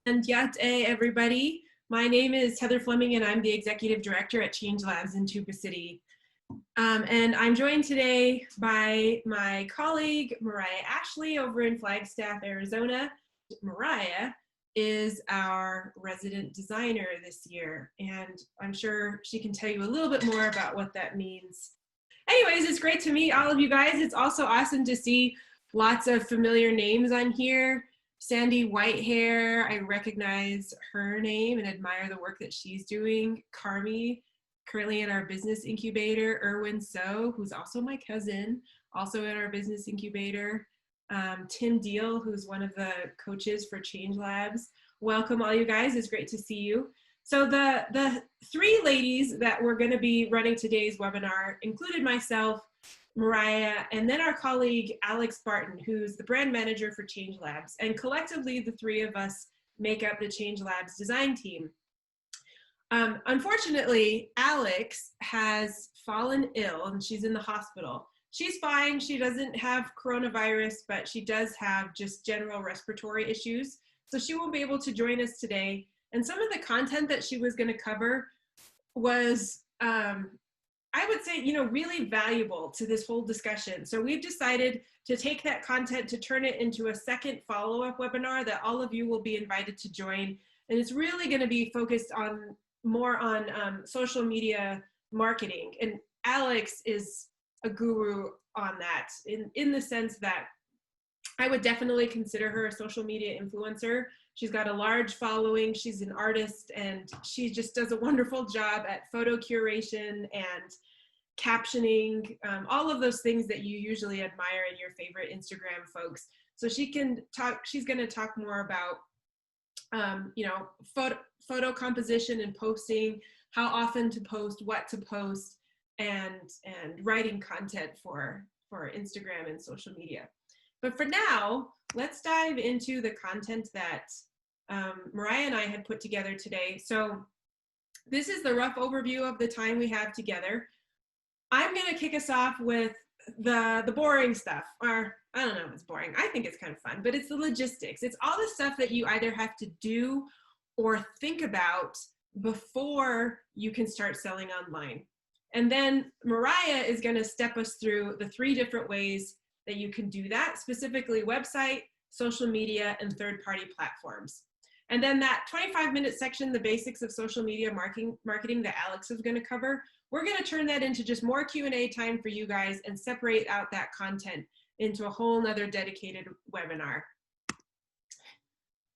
And yet, everybody. My name is Heather Fleming, and I'm the Executive Director at Change Labs in Tuba City. And I'm joined today by my colleague, Mariah Ashley, over in Flagstaff, Arizona. Mariah is our resident designer this year, and I'm sure she can tell you a little bit more about what that means. Anyways, it's great to meet all of you guys. It's also awesome to see lots of familiar names on here. Sandy Whitehair, I recognize her name and admire the work that she's doing. Carmi, currently in our business incubator. Erwin So, who's also my cousin, also in our business incubator. Tim Deal, who's one of the coaches for Change Labs. Welcome all you guys, it's great to see you. So the three ladies that were gonna be running today's webinar included myself, Mariah, and then our colleague, Alex Barton, who's the brand manager for Change Labs. And collectively, the three of us make up the Change Labs design team. Unfortunately, Alex has fallen ill and she's in the hospital. She's fine, she doesn't have coronavirus, but she does have just general respiratory issues. So she won't be able to join us today. And some of the content that she was gonna cover was, I would say, really valuable to this whole discussion. So we've decided to take that content to turn it into a second follow-up webinar that all of you will be invited to join. And it's really going to be focused on more on social media marketing. And Alex is a guru on that in the sense that I would definitely consider her a social media influencer. She's got a large following, she's an artist, and she just does a wonderful job at photo curation and captioning, all of those things that you usually admire in your favorite Instagram folks. So she's gonna talk more about, photo composition and posting, how often to post, what to post, and writing content for Instagram and social media. But for now, let's dive into the content that Mariah and I had put together today. So this is the rough overview of the time we have together. I'm gonna kick us off with the boring stuff, or I don't know if it's boring, I think it's kind of fun, but it's the logistics. It's all the stuff that you either have to do or think about before you can start selling online. And then Mariah is gonna step us through the 3 different ways that you can do that, specifically website, social media, and third-party platforms. And then that 25-minute section, the basics of social media marketing that Alex is gonna cover, we're gonna turn that into just more Q&A time for you guys and separate out that content into a whole nother dedicated webinar.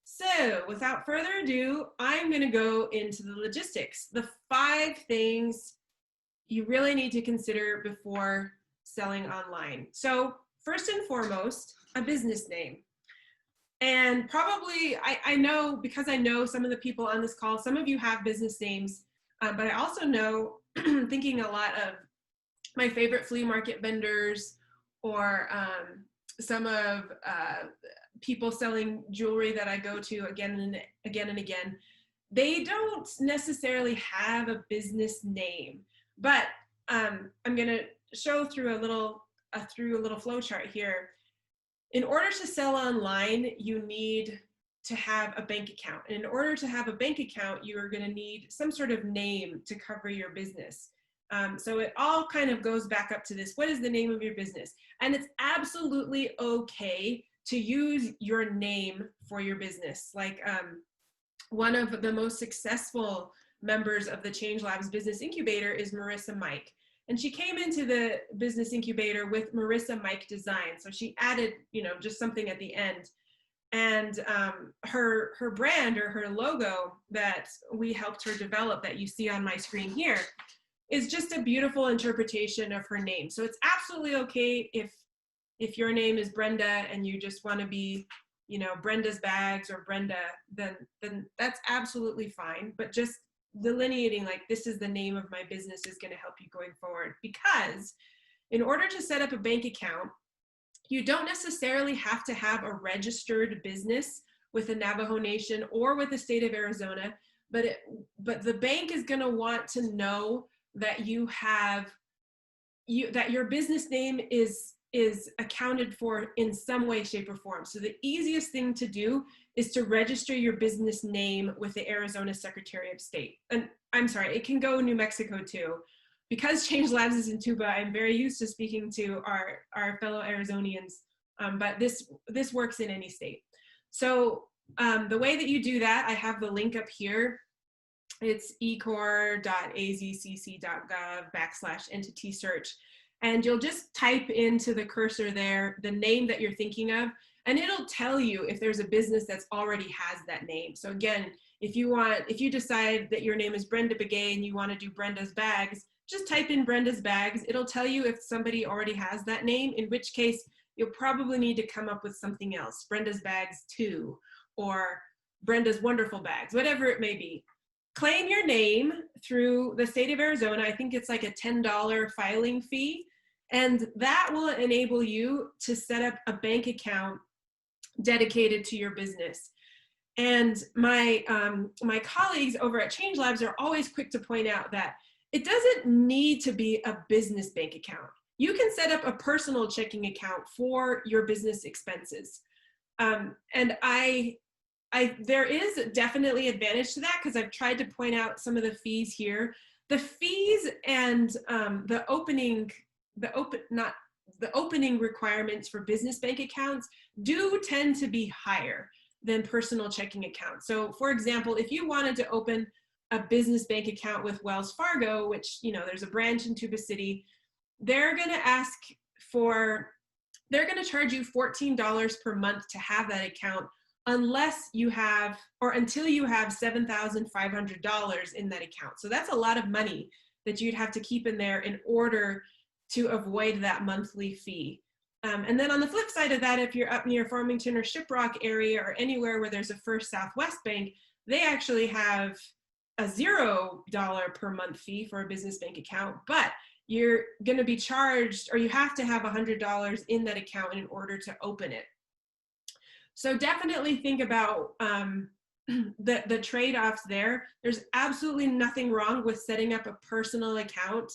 So without further ado, I'm gonna go into the logistics, the 5 things you really need to consider before selling online. So first and foremost, a business name. And probably, I know, because I know some of the people on this call, some of you have business names, but I also know, thinking a lot of my favorite flea market vendors, or some of people selling jewelry that I go to again and again, they don't necessarily have a business name. But I'm gonna show through a little flow chart here. In order to sell online, you need to have a bank account. And in order to have a bank account, you are going to need some sort of name to cover your business. So it all kind of goes back up to this. What is the name of your business? And it's absolutely okay to use your name for your business. Like one of the most successful members of the Change Labs Business Incubator is Marissa Mike. And she came into the business incubator with Marissa Mike Design. So she added, just something at the end. And her brand, or her logo that we helped her develop, that you see on my screen here, is just a beautiful interpretation of her name. So it's absolutely okay if your name is Brenda and you just want to be, Brenda's Bags or Brenda, then that's absolutely fine. But just delineating, like, this is the name of my business, is going to help you going forward. Because in order to set up a bank account, you don't necessarily have to have a registered business with the Navajo Nation or with the state of Arizona, but the bank is going to want to know that that your business name is is accounted for in some way, shape, or form. So the easiest thing to do is to register your business name with the Arizona Secretary of State. And I'm sorry, it can go New Mexico too. Because Change Labs is in Tuba, I'm very used to speaking to our fellow Arizonians, but this works in any state. So the way that you do that, I have the link up here. It's ecor.azcc.gov/entity search. And you'll just type into the cursor there the name that you're thinking of, and it'll tell you if there's a business that's already has that name. So again, if you decide that your name is Brenda Begay and you want to do Brenda's Bags, just type in Brenda's Bags. It'll tell you if somebody already has that name, in which case you'll probably need to come up with something else, Brenda's Bags 2, or Brenda's Wonderful Bags, whatever it may be. Claim your name through the state of Arizona. I think it's like a $10 filing fee. And that will enable you to set up a bank account dedicated to your business. And my colleagues over at Change Labs are always quick to point out that it doesn't need to be a business bank account. You can set up a personal checking account for your business expenses. And there is definitely advantage to that, because I've tried to point out some of the fees here. The fees and the opening requirements for business bank accounts do tend to be higher than personal checking accounts. So for example, if you wanted to open a business bank account with Wells Fargo, which, you know, there's a branch in Tuba City, they're going to charge you $14 per month to have that account, unless you have, or until you have $7,500 in that account. So that's a lot of money that you'd have to keep in there in order to avoid that monthly fee. And then on the flip side of that, if you're up near Farmington or Shiprock area or anywhere where there's a First Southwest Bank, they actually have a $0 per month fee for a business bank account, but you're going to be charged, or you have to have $100 in that account in order to open it. So definitely think about the trade-offs there. There's absolutely nothing wrong with setting up a personal account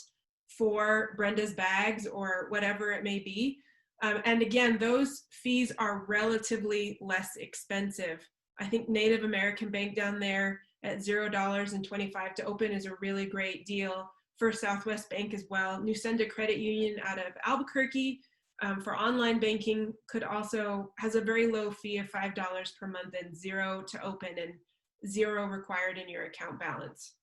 for Brenda's Bags or whatever it may be. And again, those fees are relatively less expensive. I think Native American Bank down there at $0.25 to open is a really great deal. First Southwest Bank as well. Nusenda Credit Union out of Albuquerque for online banking has a very low fee of $5 per month and $0 to open and $0 required in your account balance.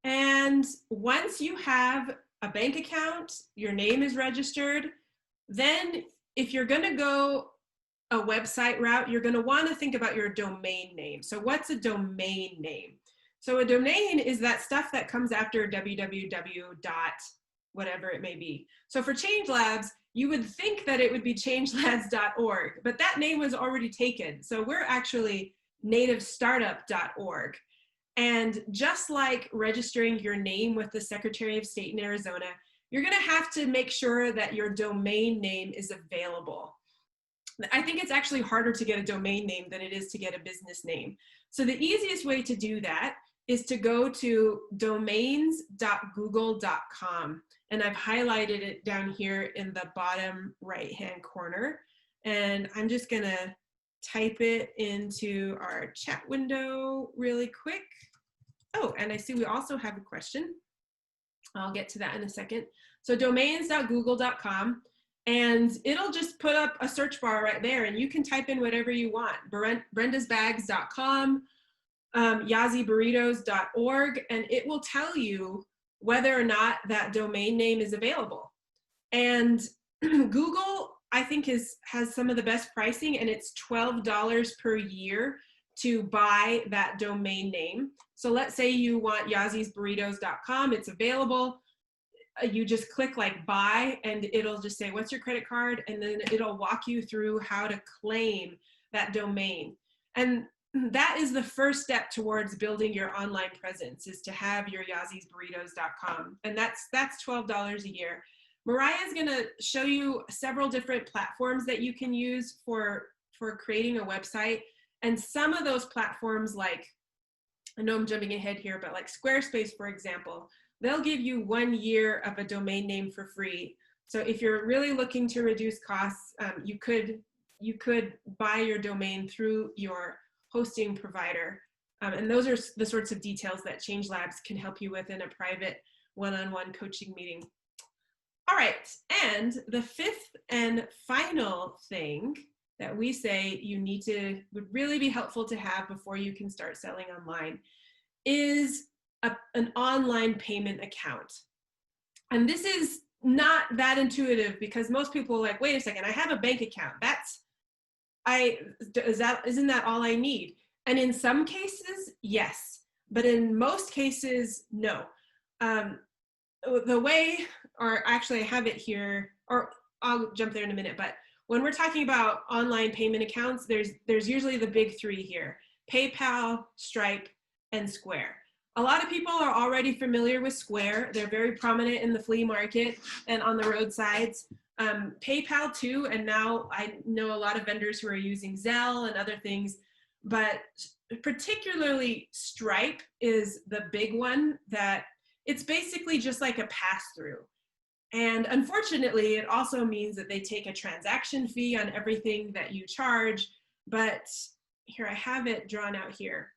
And once you have a bank account, your name is registered, then if you're going to go a website route, you're going to want to think about your domain name. So what's a domain name? So a domain is that stuff that comes after www. Whatever it may be. So for Change Labs, you would think that it would be changelabs.org, but that name was already taken. So we're actually nativestartup.org. And just like registering your name with the Secretary of State in Arizona, you're going to have to make sure that your domain name is available. I think it's actually harder to get a domain name than it is to get a business name. So the easiest way to do that is to go to domains.google.com. And I've highlighted it down here in the bottom right-hand corner. And I'm just gonna type it into our chat window really quick. Oh, and I see we also have a question. I'll get to that in a second. So domains.google.com, and it'll just put up a search bar right there, and you can type in whatever you want. brendasbags.com, yazzyburritos.org, and it will tell you whether or not that domain name is available. And Google, I think, has some of the best pricing, and it's $12 per year to buy that domain name. So let's say you want yazzyburritos.com, it's available. You just click like buy, and it'll just say, what's your credit card? And then it'll walk you through how to claim that domain. And that is the first step towards building your online presence, is to have your yazzyburritos.com. And that's $12 a year. Mariah's gonna show you several different platforms that you can use for creating a website. And some of those platforms, like, I know I'm jumping ahead here, but like Squarespace, for example, they'll give you 1 year of a domain name for free. So if you're really looking to reduce costs, you could buy your domain through your hosting provider. And those are the sorts of details that Change Labs can help you with in a private one-on-one coaching meeting. All right, and the fifth and final thing that we say would really be helpful to have before you can start selling online is an online payment account. And this is not that intuitive because most people are like, wait a second, I have a bank account. Isn't that all I need? And in some cases, yes, but in most cases, no. The way, or actually I have it here, or I'll jump there in a minute, but when we're talking about online payment accounts, there's usually the big three here: PayPal, Stripe, and Square. A lot of people are already familiar with Square. They're very prominent in the flea market and on the roadsides. PayPal too, and now I know a lot of vendors who are using Zelle and other things, but particularly Stripe is the big one that it's basically just like a pass-through. And unfortunately, it also means that they take a transaction fee on everything that you charge, but here I have it drawn out here.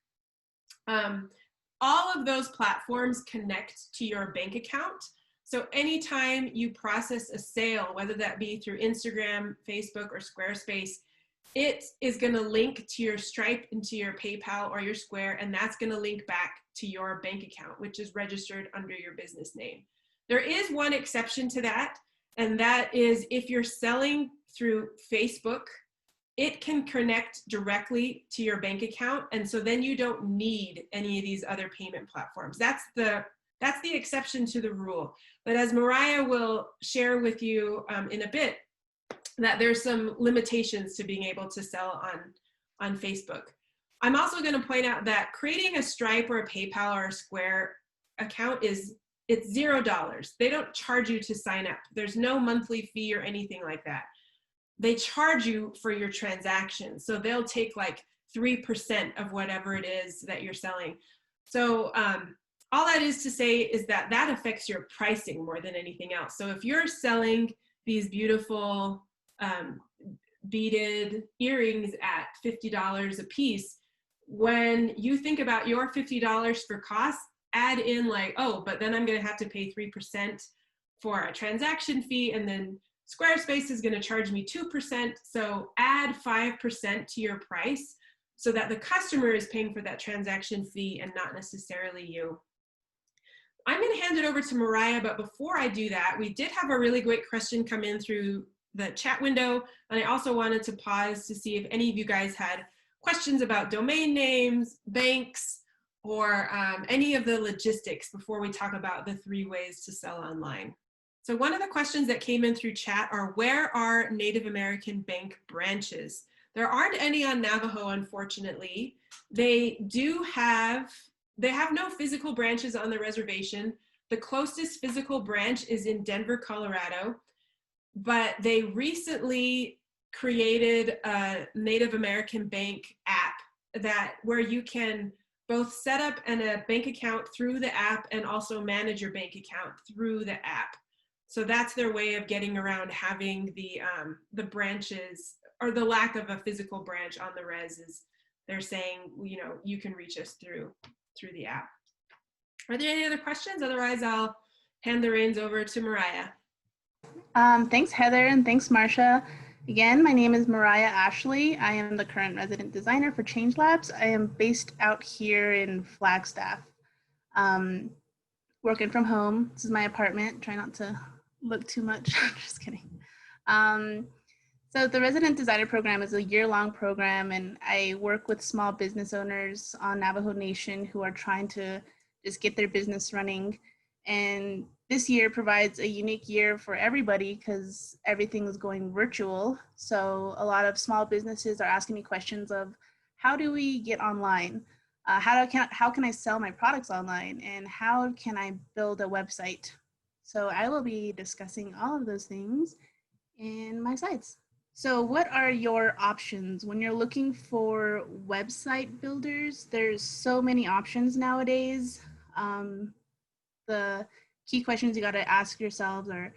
All of those platforms connect to your bank account. So anytime you process a sale, whether that be through Instagram, Facebook, or Squarespace, it is going to link to your Stripe and to your PayPal or your Square, and that's going to link back to your bank account, which is registered under your business name. There is one exception to that, and that is if you're selling through Facebook, it can connect directly to your bank account, and so then you don't need any of these other payment platforms. That's the exception to the rule. But as Mariah will share with you in a bit, that there's some limitations to being able to sell on Facebook. I'm also going to point out that creating a Stripe or a PayPal or a Square account it's $0. They don't charge you to sign up. There's no monthly fee or anything like that. They charge you for your transaction. So they'll take like 3% of whatever it is that you're selling. So all that is to say is that affects your pricing more than anything else. So if you're selling these beautiful beaded earrings at $50 a piece, when you think about your $50 for cost, add in like, oh, but then I'm going to have to pay 3% for a transaction fee, and then Squarespace is going to charge me 2%. So add 5% to your price so that the customer is paying for that transaction fee and not necessarily you. I'm going to hand it over to Mariah, but before I do that, we did have a really great question come in through the chat window, and I also wanted to pause to see if any of you guys had questions about domain names, banks, or any of the logistics before we talk about the 3 ways to sell online. So one of the questions that came in through chat are, where are Native American bank branches? There aren't any on Navajo, unfortunately. They have no physical branches on the reservation. The closest physical branch is in Denver, Colorado, but they recently created a Native American bank app where you can both set up a bank account through the app and also manage your bank account through the app. So that's their way of getting around having the branches, or the lack of a physical branch on the res. Is they're saying, you can reach us through the app. Are there any other questions? Otherwise, I'll hand the reins over to Mariah. Thanks, Heather, and thanks, Marcia. Again, my name is Mariah Ashley. I am the current resident designer for Change Labs. I am based out here in Flagstaff, working from home. This is my apartment. Try not to look too much. Just kidding. So the Resident Designer Program is a year-long program, and I work with small business owners on Navajo Nation who are trying to just get their business running. And this year provides a unique year for everybody because everything is going virtual. So a lot of small businesses are asking me questions of, how do we get online? How can I sell my products online? And how can I build a website? So I will be discussing all of those things in my slides. So what are your options when you're looking for website builders? There's so many options nowadays. The key questions you got to ask yourselves are,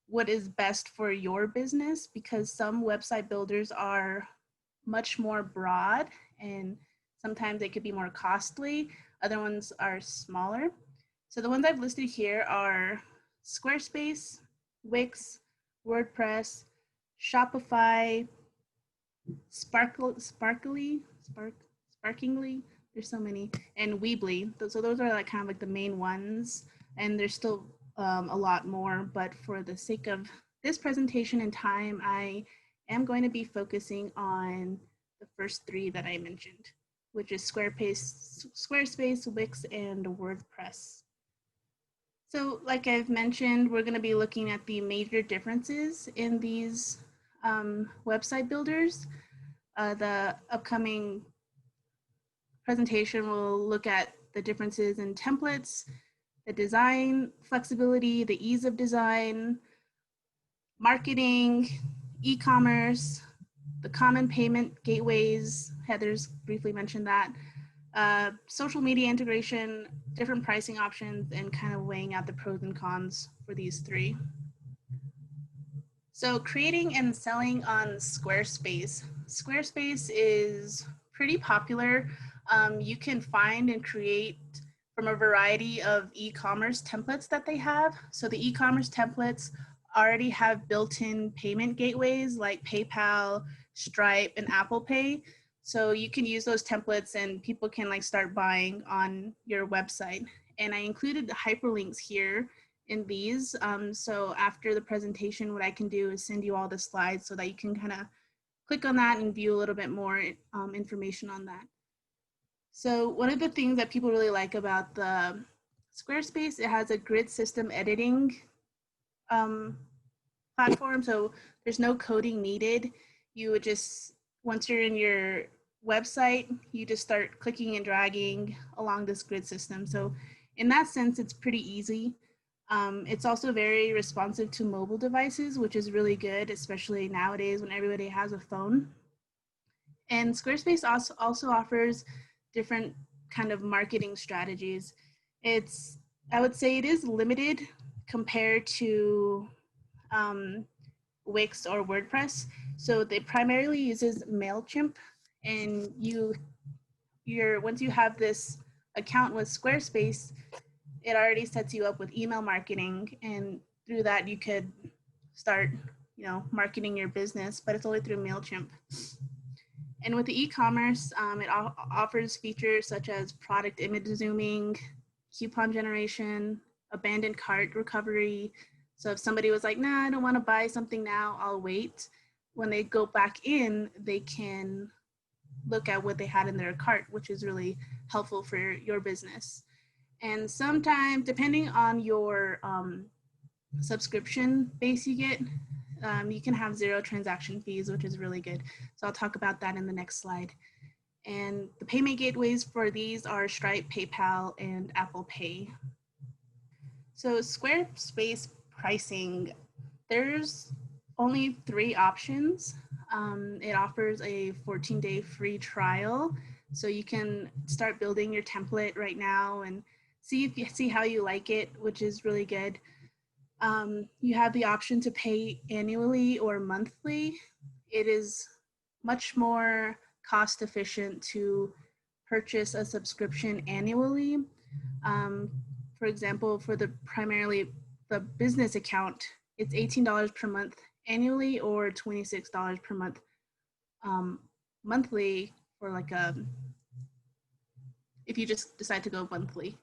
what is best for your business, because some website builders are much more broad and sometimes they could be more costly. Other ones are smaller. So the ones I've listed here are Squarespace, Wix, WordPress, Shopify, Sparkingly, there's so many, and Weebly. So those are like kind of like the main ones, and there's still a lot more, but for the sake of this presentation and time, I am going to be focusing on the first three that I mentioned, which is Squarespace, Wix, and WordPress. So like I've mentioned, we're going to be looking at the major differences in these website builders. The upcoming presentation will look at the differences in templates, the design flexibility, the ease of design, marketing, e-commerce, the common payment gateways. Heather's briefly mentioned that. Social media integration, different pricing options, and kind of weighing out the pros and cons for these three. So creating and selling on Squarespace. Squarespace is pretty popular. You can find and create from a variety of e-commerce templates that they have. So the e-commerce templates already have built-in payment gateways like PayPal, Stripe, and Apple Pay. So you can use those templates and people can like start buying on your website. And I included the hyperlinks here in these. So after the presentation, what I can do is send you all the slides so that you can kind of click on that and view a little bit more information on that. So one of the things that people really like about the Squarespace, it has a grid system editing platform. So there's no coding needed. You would just, once you're in your website, you just start clicking and dragging along this grid system. So in that sense, it's pretty easy. It's also very responsive to mobile devices, which is really good, especially nowadays when everybody has a phone. And Squarespace also offers different kind of marketing strategies. I would say it is limited compared to Wix or WordPress. So they primarily uses MailChimp, and once you have this account with Squarespace, it already sets you up with email marketing, and through that you could start, marketing your business, but it's only through MailChimp. And with the e-commerce, it offers features such as product image zooming, coupon generation, abandoned cart recovery. So if somebody was like, nah, I don't want to buy something now, I'll wait. When they go back in, they can look at what they had in their cart, which is really helpful for your business. And sometimes, depending on your subscription base you get, you can have 0 transaction fees, which is really good. So I'll talk about that in the next slide. And the payment gateways for these are Stripe, PayPal, and Apple Pay. So Squarespace pricing, there's only 3 options. It offers a 14-day free trial. So you can start building your template right now and see how you like it, which is really good. You have the option to pay annually or monthly. It is much more cost efficient to purchase a subscription annually. For example, for primarily the business account, it's $18 per month annually or $26 per month monthly for like if you just decide to go monthly.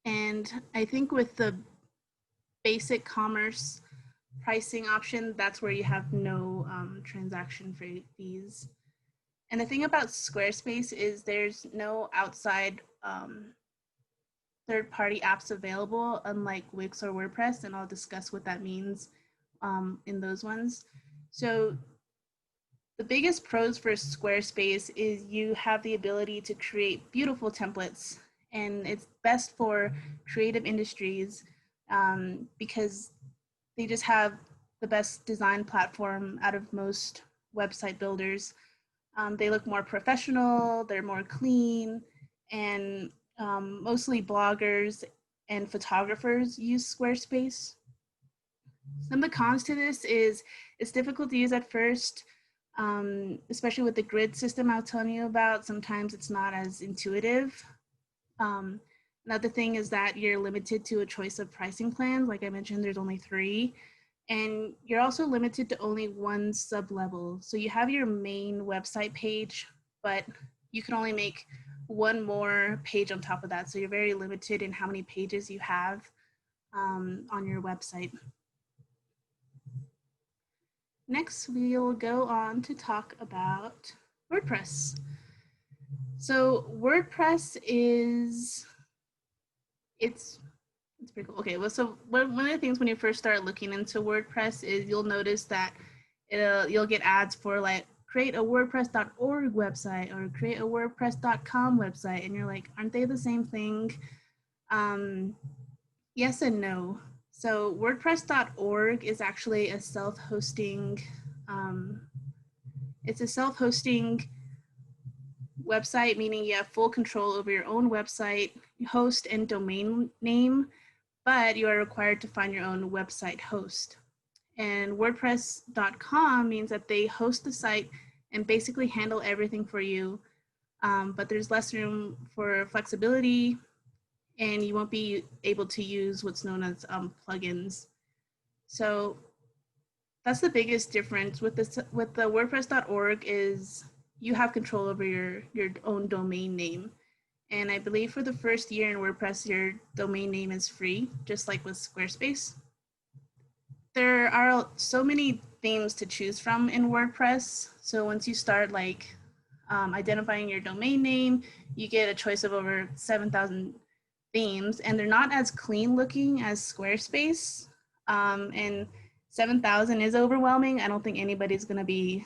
And I think with the basic commerce pricing option, that's where you have no transaction fees. And the thing about Squarespace is there's no outside third-party apps available, unlike Wix or WordPress, and I'll discuss what that means in those ones. So the biggest pros for Squarespace is you have the ability to create beautiful templates, and it's best for creative industries because they just have the best design platform out of most website builders. They look more professional, they're more clean, and mostly bloggers and photographers use Squarespace. Some of the cons to this is it's difficult to use at first, especially with the grid system I was telling you about. Sometimes it's not as intuitive. Another thing is that you're limited to a choice of pricing plans. Like I mentioned, there's only 3. And you're also limited to only one sub-level. So you have your main website page, but you can only make one more page on top of that. So you're very limited in how many pages you have on your website. Next, we'll go on to talk about WordPress. So WordPress is, it's pretty cool. Okay, well, so one of the things when you first start looking into WordPress is you'll notice that you'll get ads for like create a WordPress.org website or create a WordPress.com website, and you're like, aren't they the same thing? Yes and no. So WordPress.org is actually a self-hosting. It's a self-hosting website, meaning you have full control over your own website, host, and domain name, but you are required to find your own website host. And WordPress.com means that they host the site and basically handle everything for you, but there's less room for flexibility, and you won't be able to use what's known as plugins. So that's the biggest difference with the WordPress.org is you have control over your own domain name. And I believe for the first year in WordPress, your domain name is free, just like with Squarespace. There are so many themes to choose from in WordPress. So once you start like identifying your domain name, you get a choice of over 7,000 themes, and they're not as clean looking as Squarespace. And 7,000 is overwhelming. I don't think anybody's going to be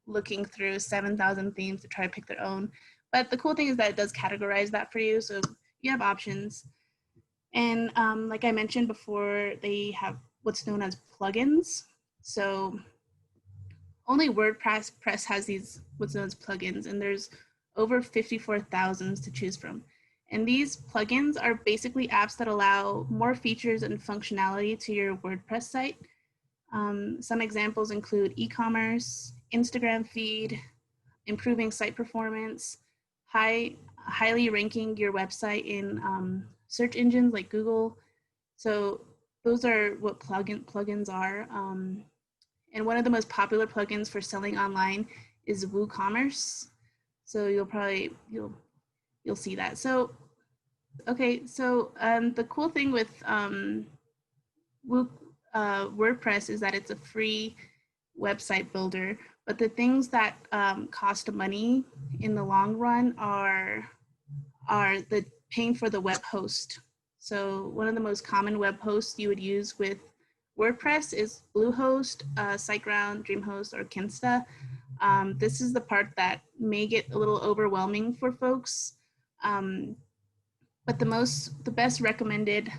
looking through 7,000 themes to try to pick their own. But the cool thing is that it does categorize that for you, so you have options. And like I mentioned before, they have what's known as plugins. So only WordPress has these what's known as plugins, and there's over 54,000 to choose from. And these plugins are basically apps that allow more features and functionality to your WordPress site. Some examples include e-commerce, Instagram feed, improving site performance, highly ranking your website in search engines like Google. So those are what plugins are. And one of the most popular plugins for selling online is Woocommerce. So you'll see that. So, okay, so the cool thing with WordPress is that it's a free website builder, but the things that cost money in the long run are the paying for the web host. So one of the most common web hosts you would use with WordPress is Bluehost, SiteGround, DreamHost, or Kinsta. This is the part that may get a little overwhelming for folks, but the best recommended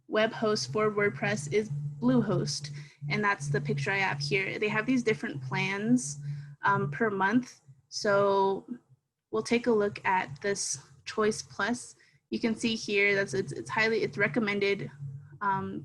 web host for WordPress is Bluehost, and that's the picture I have here. They have these different plans per month. So we'll take a look at this Choice Plus. You can see here that it's recommended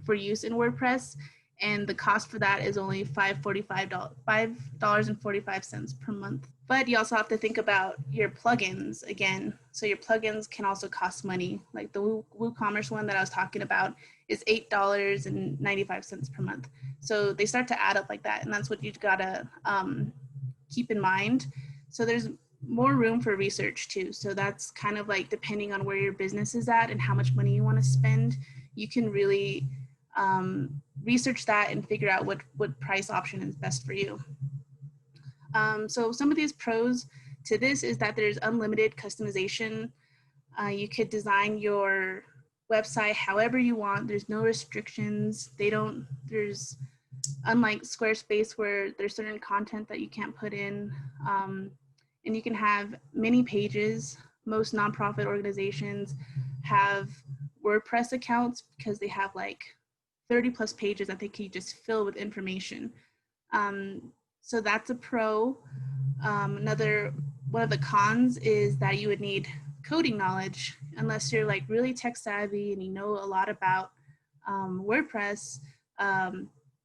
for use in WordPress, and the cost for that is only $5.45 per month. But you also have to think about your plugins again. So your plugins can also cost money. Like the WooCommerce one that I was talking about is $8.95 per month. So they start to add up like that, and that's what you've got to keep in mind. So there's more room for research too. So that's kind of like depending on where your business is at and how much money you want to spend, you can really research that and figure out what price option is best for you. So some of these pros to this is that there's unlimited customization. You could design your website however you want. There's no restrictions. There's unlike Squarespace where there's certain content that you can't put in. And you can have many pages. Most nonprofit organizations have WordPress accounts because they have like 30 plus pages that they can just fill with information. So that's a pro. One of the cons is that you would need coding knowledge unless you're like really tech savvy and you know a lot about WordPress,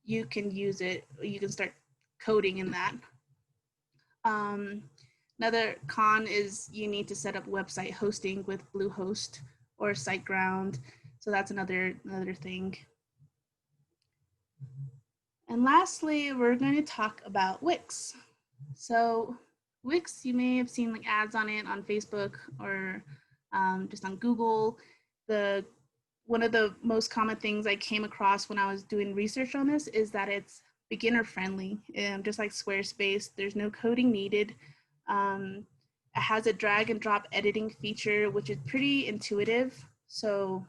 you can use it. You can start coding in that. Another con is you need to set up website hosting with Bluehost or SiteGround. So that's another thing. And lastly, we're going to talk about Wix. So Wix, you may have seen like ads on it on Facebook or just on Google. One of the most common things I came across when I was doing research on this is that it's beginner friendly, just like Squarespace. There's no coding needed. It has a drag and drop editing feature, which is pretty intuitive. So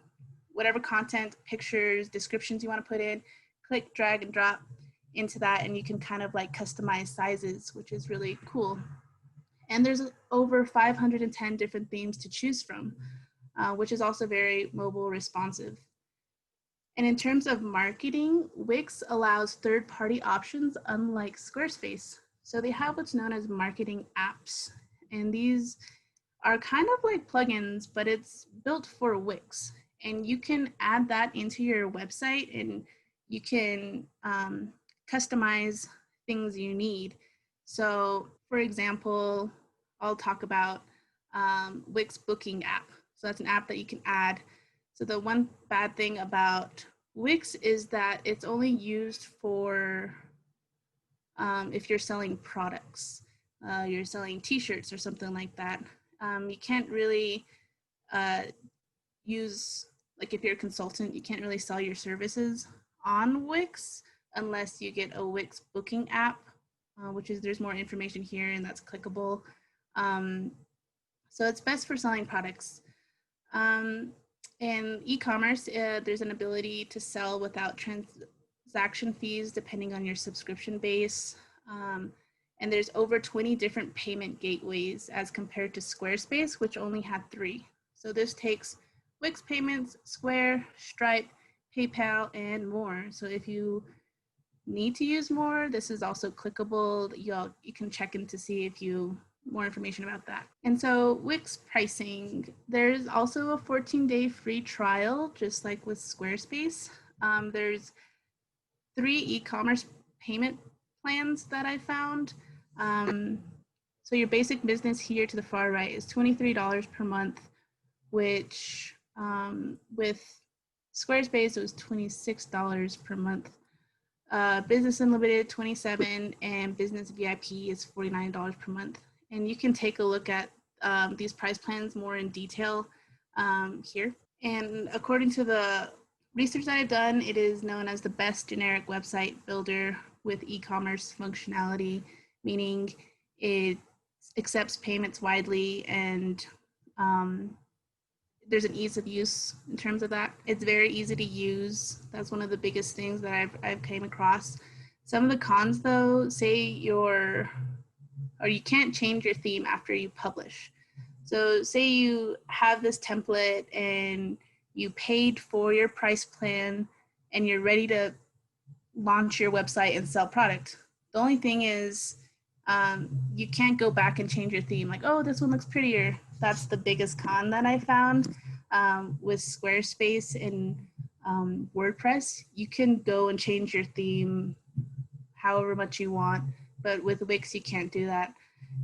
whatever content, pictures, descriptions you want to put in, click, drag and drop into that, and you can kind of like customize sizes, which is really cool. And there's over 510 different themes to choose from, which is also very mobile responsive. And in terms of marketing, Wix allows third-party options unlike Squarespace. So they have what's known as marketing apps. And these are kind of like plugins, but it's built for Wix. And you can add that into your website and you can customize things you need. So for example, I'll talk about Wix Booking app. So that's an app that you can add. So the one bad thing about Wix is that it's only used for if you're selling products, you're selling t-shirts or something like that. You can't really use, like if you're a consultant, you can't really sell your services on Wix unless you get a Wix Booking app, which is, there's more information here and that's clickable. So it's best for selling products. In e-commerce, there's an ability to sell without transaction fees depending on your subscription base. And there's over 20 different payment gateways as compared to Squarespace, which only had 3. So this takes Wix payments, Square, Stripe, PayPal, and more. So if you need to use more, this is also clickable. You can check in to see if you more information about that. And so Wix pricing, there's also a 14-day free trial, just like with Squarespace. There's 3 e-commerce payment plans that I found. So your basic business here to the far right is $23 per month, which with Squarespace, it was $26 per month. Business Unlimited, $27, and Business VIP is $49 per month. And you can take a look at these price plans more in detail here. And according to the research that I've done, it is known as the best generic website builder with e-commerce functionality, meaning it accepts payments widely and there's an ease of use in terms of that. It's very easy to use. That's one of the biggest things that I've came across. Some of the cons though, say you can't change your theme after you publish. So say you have this template and you paid for your price plan and you're ready to launch your website and sell product. The only thing is you can't go back and change your theme. Like, oh, this one looks prettier. That's the biggest con that I found with Squarespace and WordPress. You can go and change your theme however much you want, but with Wix, you can't do that.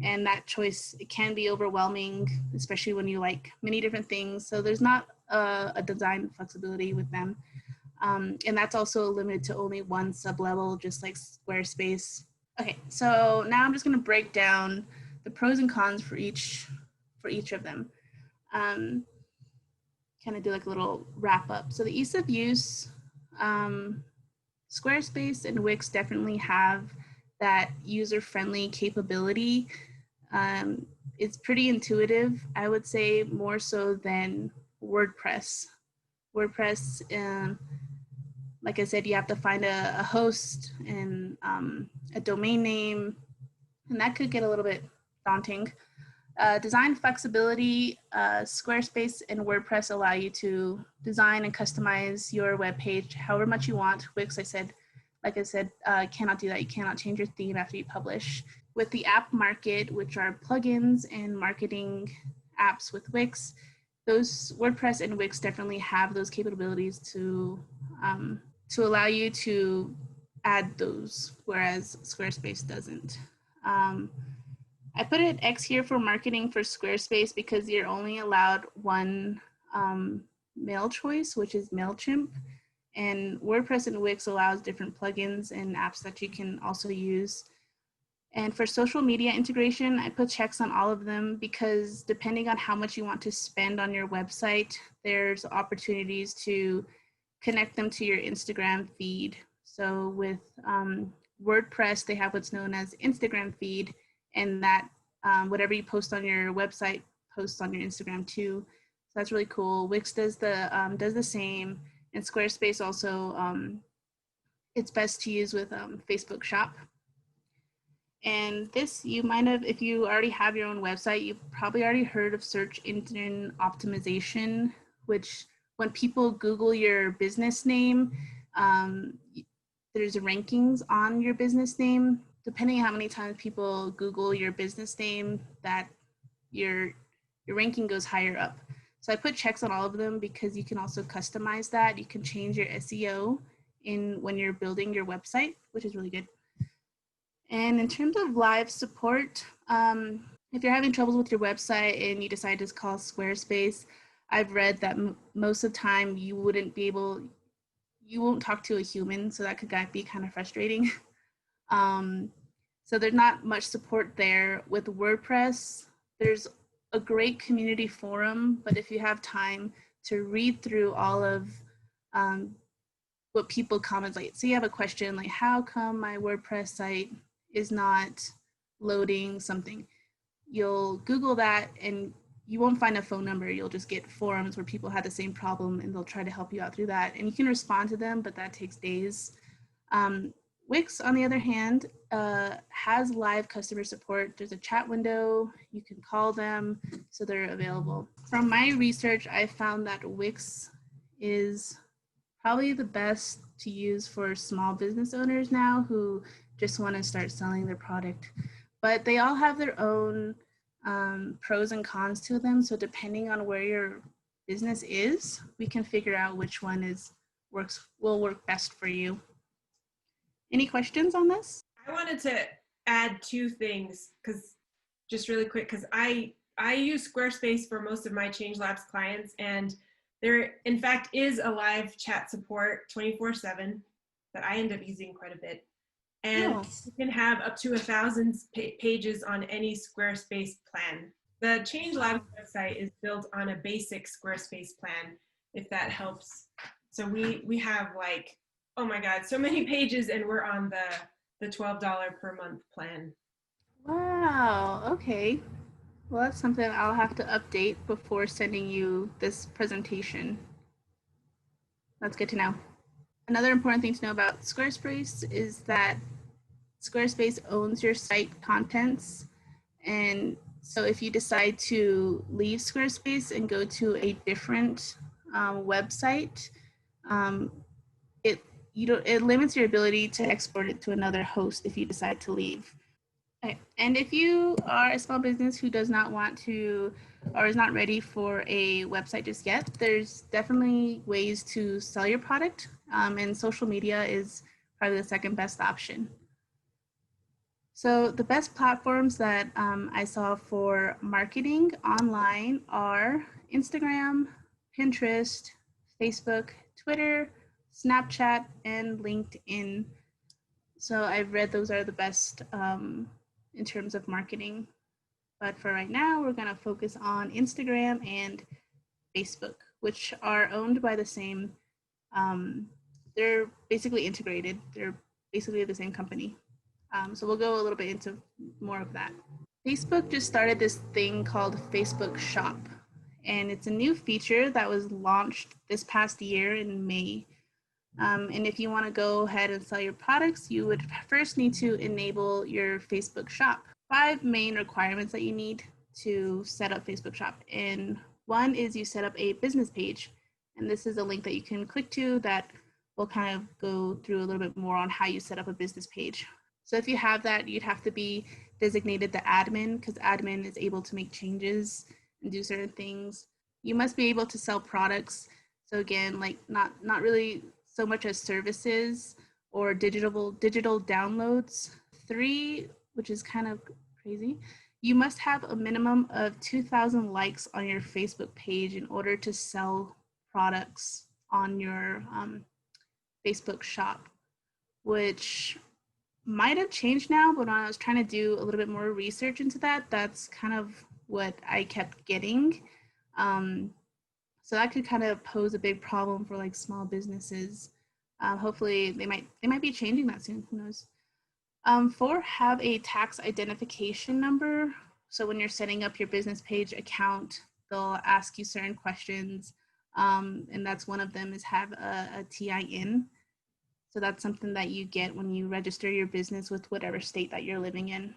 And that choice, it can be overwhelming, especially when you like many different things. So there's not a design flexibility with them. And that's also limited to only one sub-level, just like Squarespace. Okay, so now I'm just gonna break down the pros and cons for each of them. Kind of do like a little wrap up. So the ease of use, Squarespace and Wix definitely have that user-friendly capability. It's pretty intuitive, I would say, more so than WordPress. WordPress, like I said, you have to find a host and a domain name, and that could get a little bit daunting. Design flexibility, Squarespace and WordPress allow you to design and customize your web page however much you want. Wix, like I said, cannot do that. You cannot change your theme after you publish. With the app market, which are plugins and marketing apps with Wix, those WordPress and Wix definitely have those capabilities to allow you to add those, whereas Squarespace doesn't. I put an X here for marketing for Squarespace because you're only allowed one mail choice, which is MailChimp. And WordPress and Wix allows different plugins and apps that you can also use. And for social media integration, I put checks on all of them because depending on how much you want to spend on your website, there's opportunities to connect them to your Instagram feed. So with WordPress, they have what's known as Instagram feed, and that whatever you post on your website posts on your Instagram too. So that's really cool. Wix does the same, and Squarespace also it's best to use with Facebook Shop. And this, you might have, if you already have your own website, you've probably already heard of search engine optimization, which when people Google your business name, there's rankings on your business name. Depending on how many times people Google your business name, that your ranking goes higher up. So I put checks on all of them because you can also customize that. You can change your SEO when you're building your website, which is really good. And in terms of live support, if you're having troubles with your website and you decide to call Squarespace, I've read that most of the time you won't talk to a human, so that could be kind of frustrating. So there's not much support there. With WordPress, there's a great community forum, but if you have time to read through all of what people comment, like, so you have a question like, how come my WordPress site is not loading something? You'll Google that and you won't find a phone number. You'll just get forums where people had the same problem and they'll try to help you out through that. And you can respond to them, but that takes days. Wix, on the other hand, has live customer support. There's a chat window. You can call them, so they're available. From my research, I found that Wix is probably the best to use for small business owners now who just want to start selling their product. But they all have their own pros and cons to them. So depending on where your business is, we can figure out which one will work best for you. Any questions on this? I wanted to add two things, because just really quick, because I use Squarespace for most of my Change Labs clients, and there in fact is a live chat support 24/7 that I end up using quite a bit. And you can have up to 1,000 pages on any Squarespace plan. The Change Labs website is built on a basic Squarespace plan, if that helps. So we have like, oh my God, so many pages, and we're on the $12 per month plan. Wow, okay. Well, that's something I'll have to update before sending you this presentation. That's good to know. Another important thing to know about Squarespace is that Squarespace owns your site contents. And so if you decide to leave Squarespace and go to a different website, it limits your ability to export it to another host if you decide to leave. Okay. And if you are a small business who does not want to or is not ready for a website just yet, there's definitely ways to sell your product, and social media is probably the second best option. So the best platforms that I saw for marketing online are Instagram, Pinterest, Facebook, Twitter, Snapchat, and LinkedIn. So I've read those are the best in terms of marketing. But for right now, we're going to focus on Instagram and Facebook, which are owned by the same, they're basically integrated. They're basically the same company. So we'll go a little bit into more of that. Facebook just started this thing called Facebook Shop, and it's a new feature that was launched this past year in May. And if you want to go ahead and sell your products, you would first need to enable your Facebook Shop. 5 main requirements that you need to set up Facebook Shop. And one is you set up a business page. And this is a link that you can click to that will kind of go through a little bit more on how you set up a business page. So if you have that, you'd have to be designated the admin, because admin is able to make changes and do certain things. You must be able to sell products. So again, like not really so much as services or digital downloads. 3, which is kind of crazy, you must have a minimum of 2,000 likes on your Facebook page in order to sell products on your Facebook shop, which might have changed now, but when I was trying to do a little bit more research into that, that's kind of what I kept getting. So that could kind of pose a big problem for like small businesses. Hopefully they might be changing that soon, who knows. 4, have a tax identification number. So when you're setting up your business page account, they'll ask you certain questions. And that's one of them is have a TIN. So that's something that you get when you register your business with whatever state that you're living in.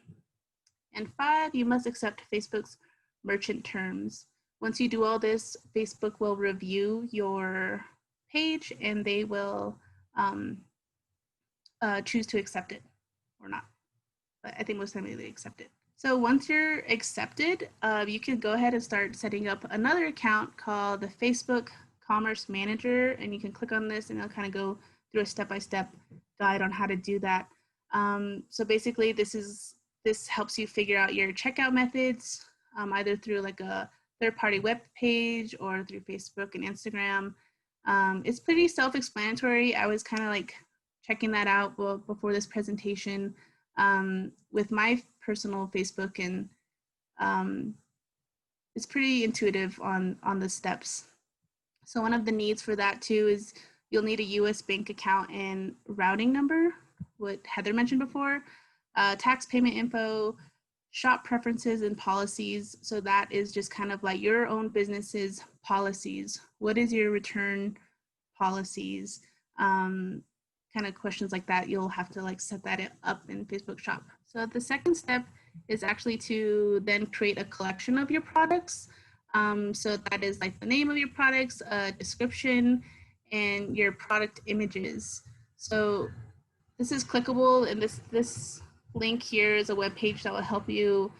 And 5, you must accept Facebook's merchant terms. Once you do all this, Facebook will review your page and they will choose to accept it or not. But I think most of the time they accept it. So once you're accepted, you can go ahead and start setting up another account called the Facebook Commerce Manager, and you can click on this and it'll kind of go through a step-by-step guide on how to do that. So basically this helps you figure out your checkout methods, either through like a third-party web page or through Facebook and Instagram. It's pretty self-explanatory. I was kind of like checking that out before this presentation with my personal Facebook, and it's pretty intuitive on the steps. So one of the needs for that too is you'll need a US bank account and routing number, what Heather mentioned before, tax payment info, shop preferences and policies. So that is just kind of like your own business's policies. What is your return policies? Kind of questions like that. You'll have to like set that up in Facebook shop. So the second step is actually to then create a collection of your products. So that is like the name of your products, a description, and your product images. So this is clickable, and this link here is a web page that will help you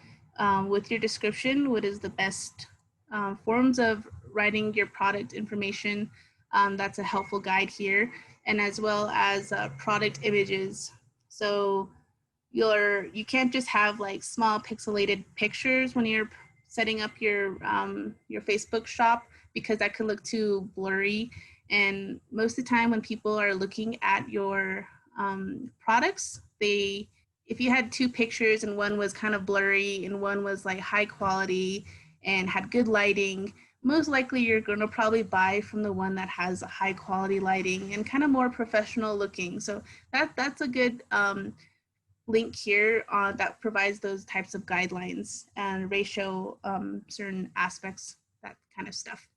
with your description, what is the best forms of writing your product information. That's a helpful guide here, and as well as product images. So you can't just have like small pixelated pictures when you're setting up your Facebook shop, because that could look too blurry. And most of the time when people are looking at your products, if you had 2 pictures and one was kind of blurry and one was like high quality and had good lighting, most likely you're going to probably buy from the one that has high quality lighting and kind of more professional looking. So that's a good link here that provides those types of guidelines and ratio certain aspects, that kind of stuff.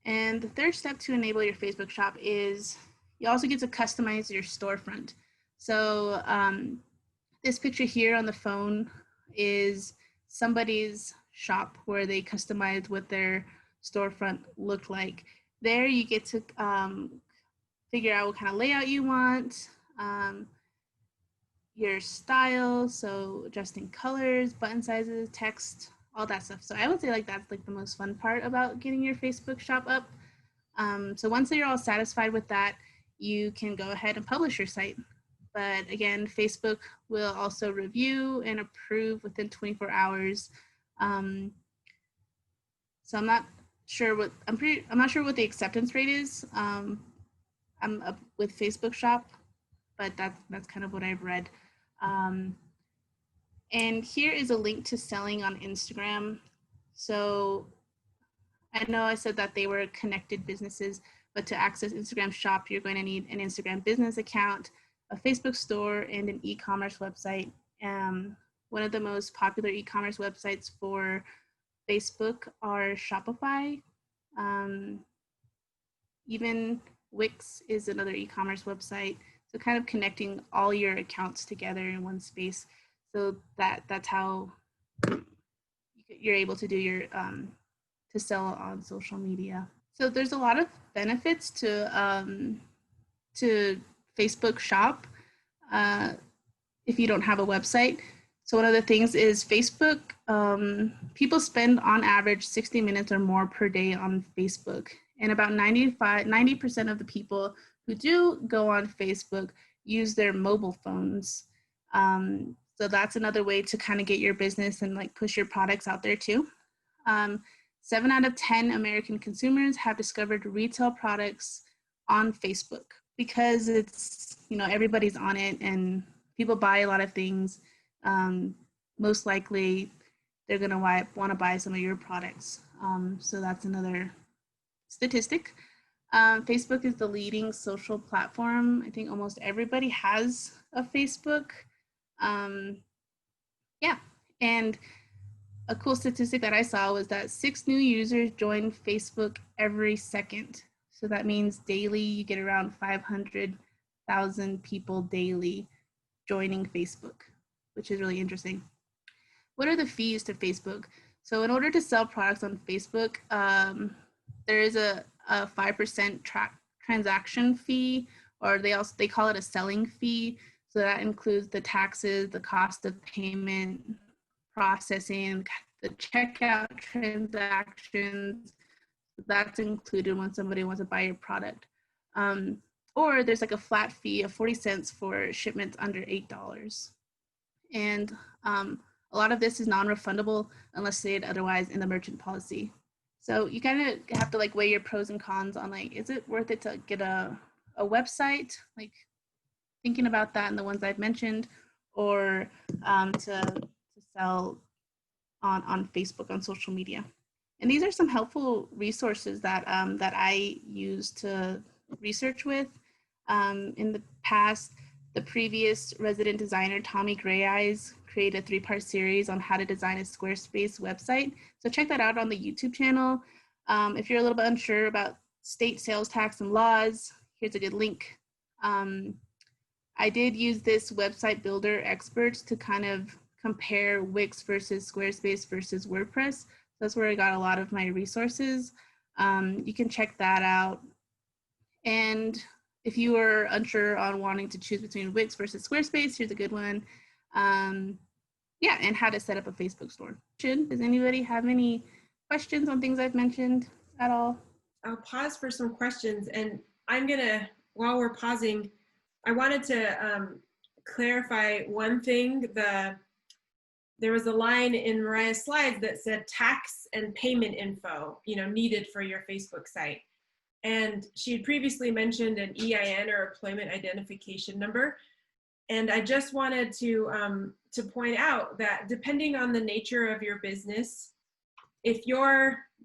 And the third step to enable your Facebook shop is you also get to customize your storefront. So this picture here on the phone is somebody's shop where they customized what their storefront looked like. There you get to figure out what kind of layout you want, your style, so adjusting colors, button sizes, text, all that stuff. So I would say like that's like the most fun part about getting your Facebook shop up. So once you're all satisfied with that, you can go ahead and publish your site. But again, Facebook will also review and approve within 24 hours. So I'm not sure what the acceptance rate is. I'm up with Facebook shop, but that's kind of what I've read. And here is a link to selling on Instagram. So I know I said that they were connected businesses, but to access Instagram shop, you're going to need an Instagram business account, a Facebook store, and an e-commerce website. One of the most popular e-commerce websites for Facebook are Shopify. Even Wix is another e-commerce website. So kind of connecting all your accounts together in one space. So that's how you're able to do your to sell on social media. So there's a lot of benefits to Facebook shop if you don't have a website. So one of the things is Facebook. People spend on average 60 minutes or more per day on Facebook. And about 90% of the people who do go on Facebook use their mobile phones. So that's another way to kind of get your business and like push your products out there too. 7 out of 10 American consumers have discovered retail products on Facebook because it's, everybody's on it and people buy a lot of things. Most likely they're going to want to buy some of your products. So that's another statistic. Facebook is the leading social platform. I think almost everybody has a Facebook. And a cool statistic that I saw was that 6 new users join Facebook every second. So that means daily you get around 500,000 people daily joining Facebook, which is really interesting. What are the fees to Facebook? So in order to sell products on Facebook, there is a 5% transaction fee, or they call it a selling fee. So that includes the taxes, the cost of payment, processing, the checkout transactions. That's included when somebody wants to buy your product. Or there's like a flat fee of 40 cents for shipments under $8. And a lot of this is non-refundable unless stated otherwise in the merchant policy. So you kind of have to like weigh your pros and cons on like, is it worth it to get a website? Like thinking about that and the ones I've mentioned, or to sell on Facebook, on social media. And these are some helpful resources that that I use to research with. In the past, the previous resident designer, Tommy Greyeyes, created a 3-part series on how to design a Squarespace website. So check that out on the YouTube channel. If you're a little bit unsure about state sales tax and laws, here's a good link. I did use this website builder experts to kind of compare Wix versus Squarespace versus WordPress. That's where I got a lot of my resources. You can check that out. And if you are unsure on wanting to choose between Wix versus Squarespace, here's a good one. Yeah, and how to set up a Facebook store. Does anybody have any questions on things I've mentioned at all? I'll pause for some questions, and I'm gonna, while we're pausing, I wanted to clarify one thing. There was a line in Mariah's slides that said tax and payment info, needed for your Facebook site. And she had previously mentioned an EIN, or employment identification number. And I just wanted to point out that depending on the nature of your business, if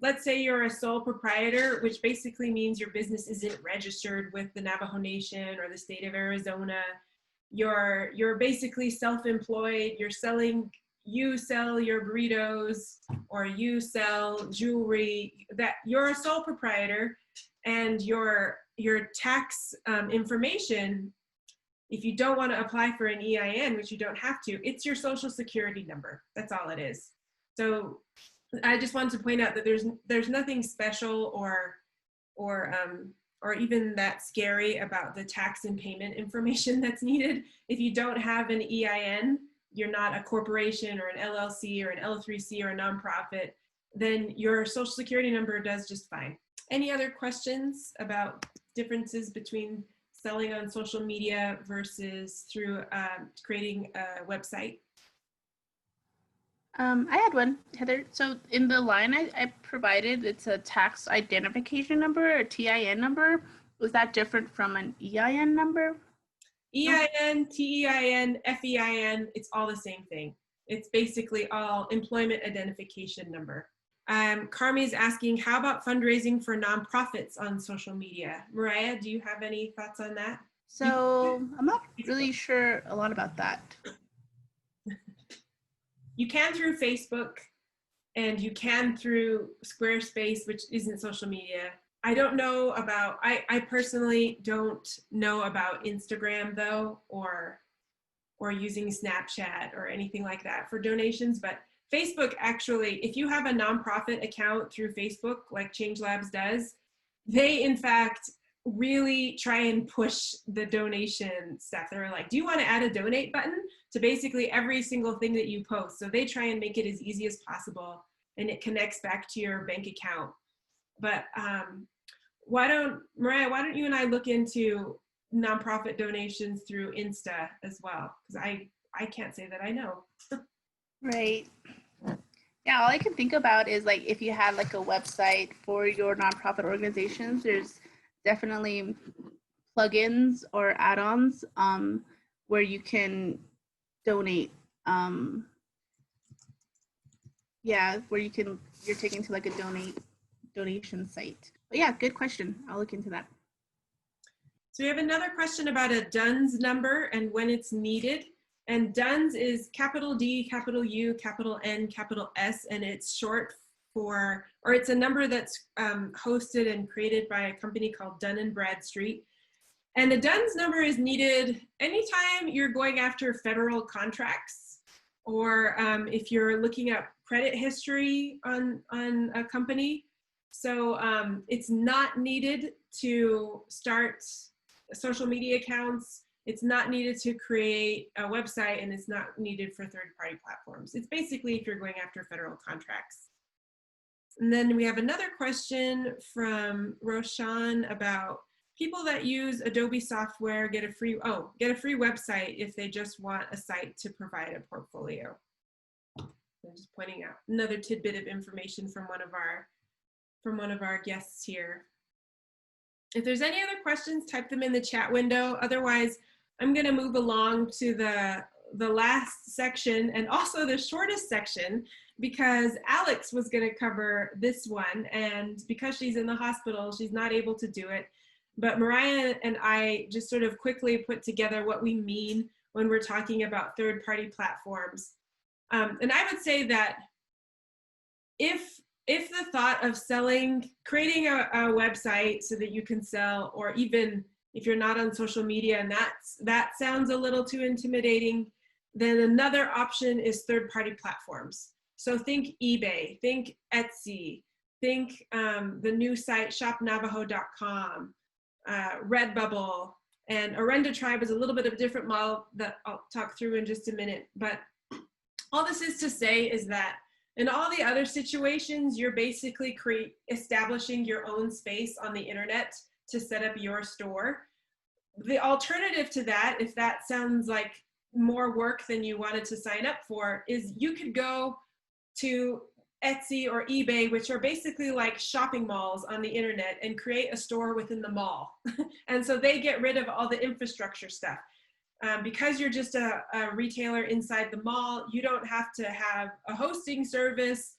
let's say you're a sole proprietor, which basically means your business isn't registered with the Navajo Nation or the state of Arizona, you're basically self-employed, you sell your burritos or you sell jewelry, that you're a sole proprietor, and your tax information, if you don't want to apply for an EIN, which you don't have to, it's your social security number. That's all it is. So I just wanted to point out that there's nothing special or even that scary about the tax and payment information that's needed. If you don't have an EIN, you're not a corporation or an LLC or an L3C or a nonprofit, then your social security number does just fine. Any other questions about differences between selling on social media versus through creating a website? I had one, Heather. So in the line I provided, it's a tax identification number, a TIN number. Was that different from an EIN number? EIN, TEIN, FEIN, it's all the same thing. It's basically all employment identification number. Carmi is asking, how about fundraising for nonprofits on social media? Mariah, do you have any thoughts on that? So I'm not really sure a lot about that. You can through Facebook, and you can through Squarespace, which isn't social media. I don't know about, I personally don't know about Instagram though, or using Snapchat or anything like that for donations. But Facebook, actually, if you have a nonprofit account through Facebook, like Change Labs does, they in fact really try and push the donation stuff. They're like, do you want to add a donate button to basically every single thing that you post? So they try and make it as easy as possible, and it connects back to your bank account. But Mariah, why don't you and I look into nonprofit donations through Insta as well? Because I can't say that I know. Right. Yeah, all I can think about is like if you have like a website for your nonprofit organizations, there's definitely plugins or add-ons where you can donate. Where you're taken to like a donation site. But yeah, good question. I'll look into that. So we have another question about a DUNS number and when it's needed. And DUNS is capital D, capital U, capital N, capital S, and it's short for, or it's a number that's hosted and created by a company called Dun & Bradstreet. And the DUNS number is needed anytime you're going after federal contracts, or if you're looking at credit history on a company. So it's not needed to start social media accounts. It's not needed to create a website, and it's not needed for third-party platforms. It's basically if you're going after federal contracts. And then we have another question from Roshan about people that use Adobe software get a free website if they just want a site to provide a portfolio. I'm just pointing out another tidbit of information from one of our guests here. If there's any other questions, type them in the chat window. Otherwise, I'm going to move along to the last section, and also the shortest section, because Alex was going to cover this one, and because she's in the hospital, she's not able to do it. But Mariah and I just sort of quickly put together what we mean when we're talking about third-party platforms. And I would say that if the thought of creating a website so that you can sell, or even if you're not on social media and that sounds a little too intimidating, then another option is third-party platforms. So think eBay, think Etsy, think the new site shopnavajo.com, Redbubble, and Arenda Tribe is a little bit of a different model that I'll talk through in just a minute. But all this is to say is that in all the other situations, you're basically establishing your own space on the internet to set up your store. The alternative to that, if that sounds like more work than you wanted to sign up for, is you could go to Etsy or eBay, which are basically like shopping malls on the internet, and create a store within the mall. And so they get rid of all the infrastructure stuff. Because you're just a retailer inside the mall, you don't have to have a hosting service.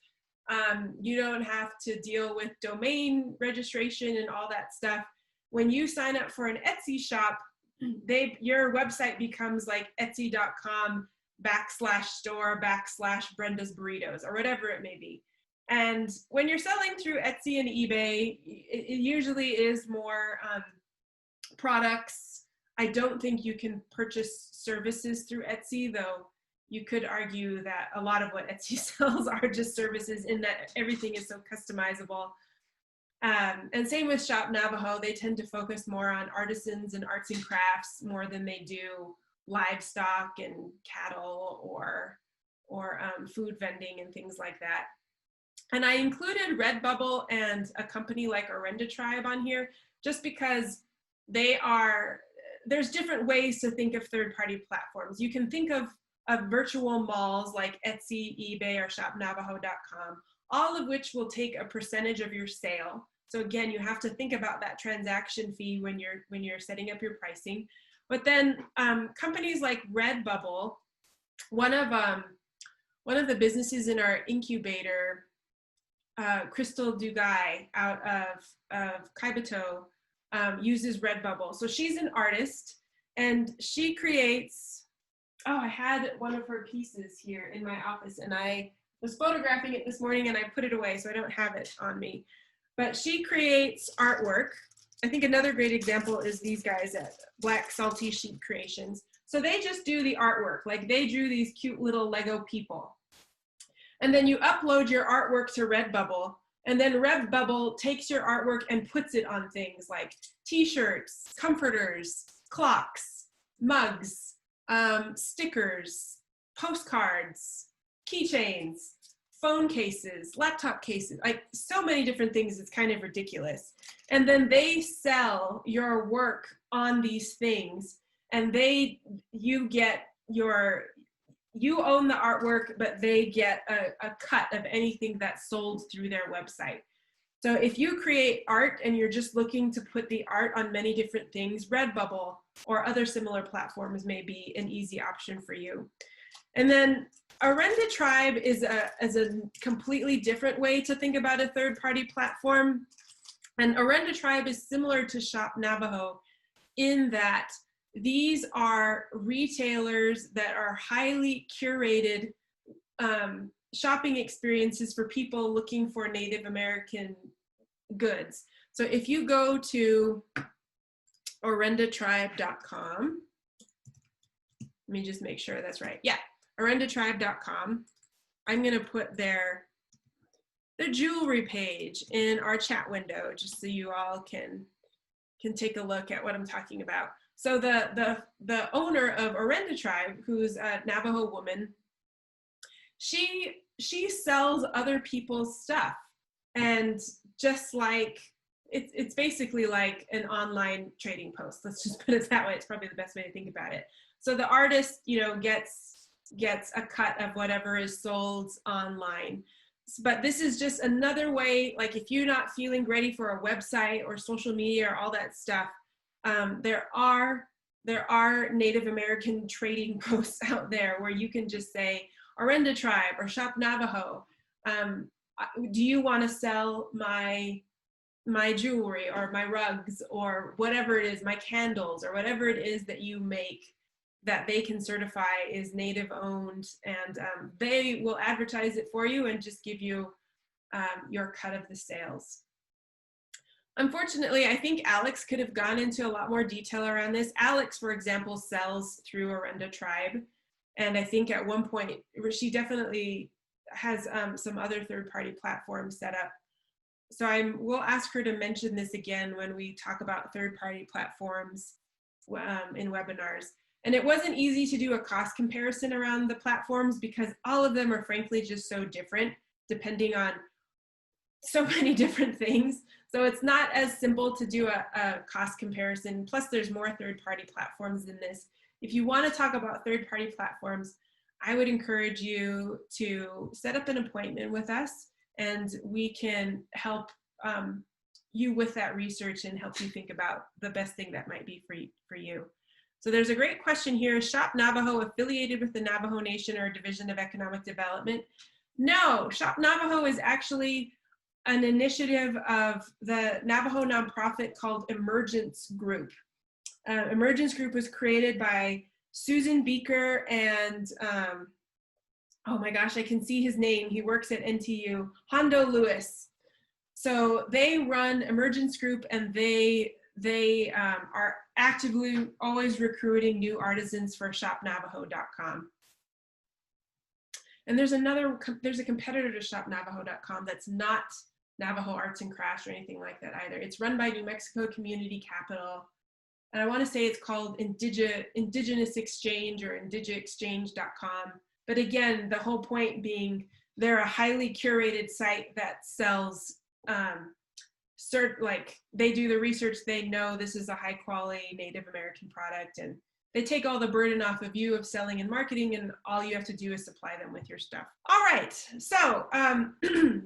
You don't have to deal with domain registration and all that stuff. When you sign up for an Etsy shop, your website becomes like etsy.com/store/Brenda's Burritos, or whatever it may be. And when you're selling through Etsy and eBay, it usually is more products. I don't think you can purchase services through Etsy, though you could argue that a lot of what Etsy sells are just services, in that everything is so customizable. And same with Shop Navajo. They tend to focus more on artisans and arts and crafts more than they do livestock and cattle or food vending and things like that. And I included Redbubble and a company like Arenda Tribe on here just because there's different ways to think of third-party platforms. You can think of virtual malls like Etsy, eBay, or shopnavajo.com, all of which will take a percentage of your sale. So again, you have to think about that transaction fee when you're setting up your pricing. But then companies like Redbubble, one of the businesses in our incubator, Crystal Dugai out of Kaibato, uses Redbubble. So she's an artist, and she creates, I had one of her pieces here in my office, and I was photographing it this morning and I put it away, so I don't have it on me. But she creates artwork. I think another great example is these guys at Black Salty Sheep Creations. So they just do the artwork, like they drew these cute little Lego people. And then you upload your artwork to Redbubble. And then Redbubble takes your artwork and puts it on things like t-shirts, comforters, clocks, mugs, stickers, postcards, keychains, phone cases, laptop cases, like so many different things. It's kind of ridiculous. And then they sell your work on these things, and you own the artwork, but they get a cut of anything that's sold through their website. So if you create art and you're just looking to put the art on many different things, Redbubble or other similar platforms may be an easy option for you. And then Arenda Tribe is a completely different way to think about a third-party platform. And Arenda Tribe is similar to Shop Navajo in that these are retailers that are highly curated shopping experiences for people looking for Native American goods. So if you go to orendatribe.com, let me just make sure that's right. Yeah, orendatribe.com. I'm going to put their jewelry page in our chat window just so you all can take a look at what I'm talking about. So the owner of Arenda Tribe, who's a Navajo woman, she sells other people's stuff, and just like it's basically like an online trading post. Let's just put it that way. It's probably the best way to think about it. So the artist, gets a cut of whatever is sold online. But this is just another way, like if you're not feeling ready for a website or social media or all that stuff, there are Native American trading posts out there where you can just say Arenda Tribe or Shop Navajo. Do you want to sell my jewelry or my rugs or whatever it is, my candles or whatever it is that you make that they can certify is Native owned, and they will advertise it for you and just give you your cut of the sales. Unfortunately, I think Alex could have gone into a lot more detail around this. Alex, for example, sells through Arenda Tribe. And I think at one point, she definitely has some other third-party platforms set up. So we'll ask her to mention this again when we talk about third-party platforms in webinars. And it wasn't easy to do a cost comparison around the platforms because all of them are frankly just so different depending on so many different things. So it's not as simple to do a cost comparison. Plus there's more third-party platforms than this. If you want to talk about third-party platforms, I would encourage you to set up an appointment with us, and we can help you with that research and help you think about the best thing that might be for you. So there's a great question here. Is Shop Navajo affiliated with the Navajo Nation or a division of economic development? No, Shop Navajo is actually an initiative of the Navajo nonprofit called Emergence Group. Emergence Group was created by Susan Beaker and, oh my gosh, I can see his name. He works at NTU, Hondo Lewis. So they run Emergence Group, and they are actively always recruiting new artisans for shopnavajo.com. And there's a competitor to shopnavajo.com that's not Navajo Arts and Crafts or anything like that either. It's run by New Mexico Community Capital. And I want to say it's called Indigenous Exchange or indigiexchange.com. But again, the whole point being they're a highly curated site that sells, like they do the research, they know this is a high quality Native American product, and they take all the burden off of you of selling and marketing, and all you have to do is supply them with your stuff. All right, so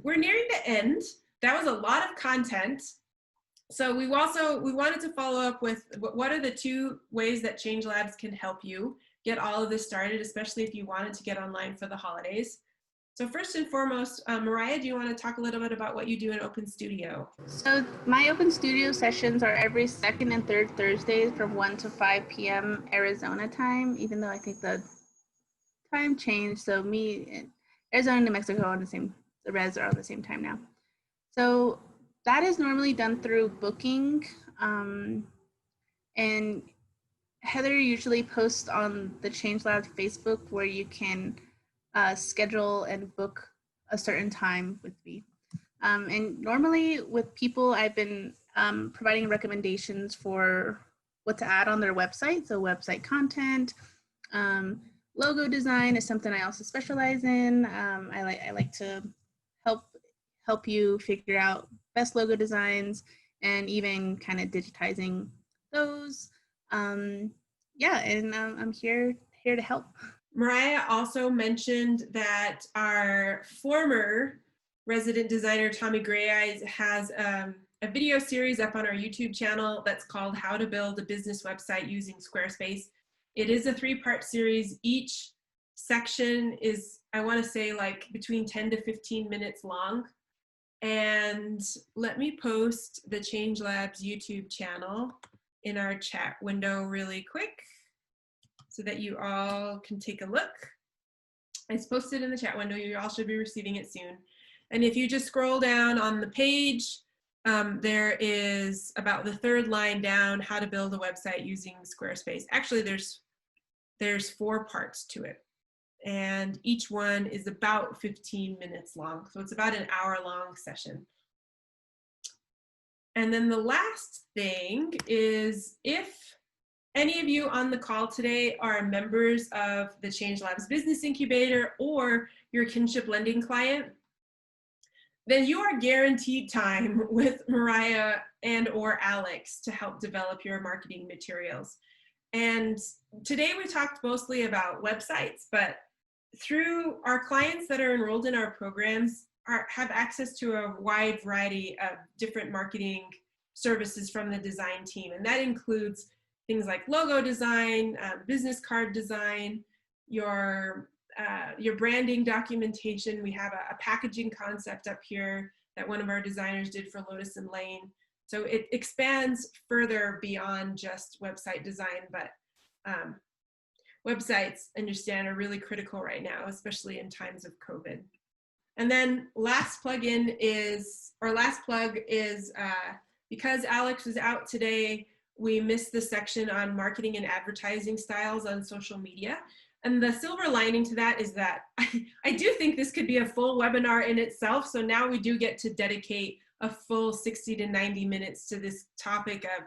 we're nearing the end. That was a lot of content. So we wanted to follow up with what are the 2 ways that Change Labs can help you get all of this started, especially if you wanted to get online for the holidays. So first and foremost, Mariah, do you want to talk a little bit about what you do in Open Studio? So my Open Studio sessions are every 2nd and 3rd Thursdays from 1 to 5 p.m. Arizona time, even though I think the time changed. So Arizona and New Mexico are on the res are on the same time now. So that is normally done through Booking, and Heather usually posts on the Change Labs Facebook where you can schedule and book a certain time with me. And normally with people, I've been providing recommendations for what to add on their website. So website content, logo design is something I also specialize in. I like to help you figure out best logo designs and even kind of digitizing those. Yeah, and I'm here to help. Mariah also mentioned that our former resident designer, Tommy Gray Eyes, has a video series up on our YouTube channel that's called How to Build a Business Website Using Squarespace. It is a 3-part series. Each section is, I want to say, like between 10 to 15 minutes long. And let me post the Change Labs YouTube channel in our chat window really quick so that you all can take a look. It's posted in the chat window. You all should be receiving it soon. And if you just scroll down on the page, there is about the 3rd line down, how to build a website using Squarespace. Actually, there's 4 parts to it. And each one is about 15 minutes long. So it's about an hour-long session. And then the last thing is, if any of you on the call today are members of the Change Labs Business Incubator or your Kinship Lending client, then you are guaranteed time with Mariah and or Alex to help develop your marketing materials. And today we talked mostly about websites, but through our clients that are enrolled in our programs have access to a wide variety of different marketing services from the design team. And that includes things like logo design, business card design, your branding documentation. We have a packaging concept up here that one of our designers did for Lotus and Lane. So it expands further beyond just website design, but websites, understand, are really critical right now, especially in times of COVID. And then last plug is because Alex is out today, we missed the section on marketing and advertising styles on social media. And the silver lining to that is that I do think this could be a full webinar in itself. So now we do get to dedicate a full 60 to 90 minutes to this topic of,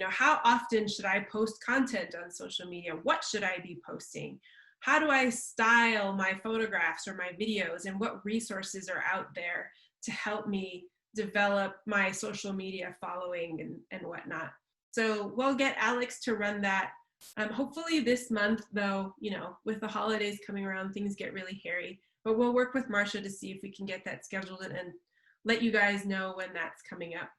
how often should I post content on social media? What should I be posting? How do I style my photographs or my videos? And what resources are out there to help me develop my social media following and whatnot? So we'll get Alex to run that. Hopefully this month, though, with the holidays coming around, things get really hairy. But we'll work with Marcia to see if we can get that scheduled and let you guys know when that's coming up.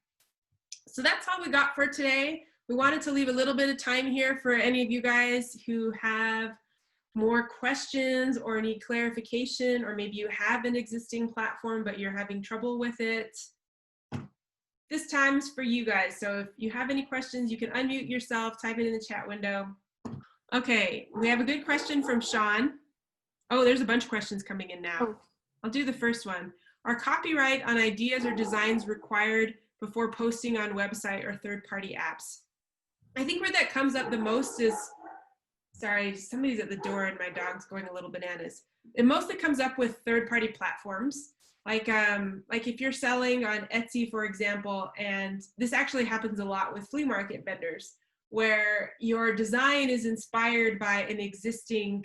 So that's all we got for today. We wanted to leave a little bit of time here for any of you guys who have more questions or need clarification, or maybe you have an existing platform but you're having trouble with it. This time's for you guys. So if you have any questions, you can unmute yourself, type it in the chat window. Okay, we have a good question from Sean. Oh, there's a bunch of questions coming in now. I'll do the first one. Are copyright on ideas or designs required before posting on website or third-party apps? I think where that comes up the most is, sorry, somebody's at the door and my dog's going a little bananas. It mostly comes up with third-party platforms. Like if you're selling on Etsy, for example, and this actually happens a lot with flea market vendors, where your design is inspired by an existing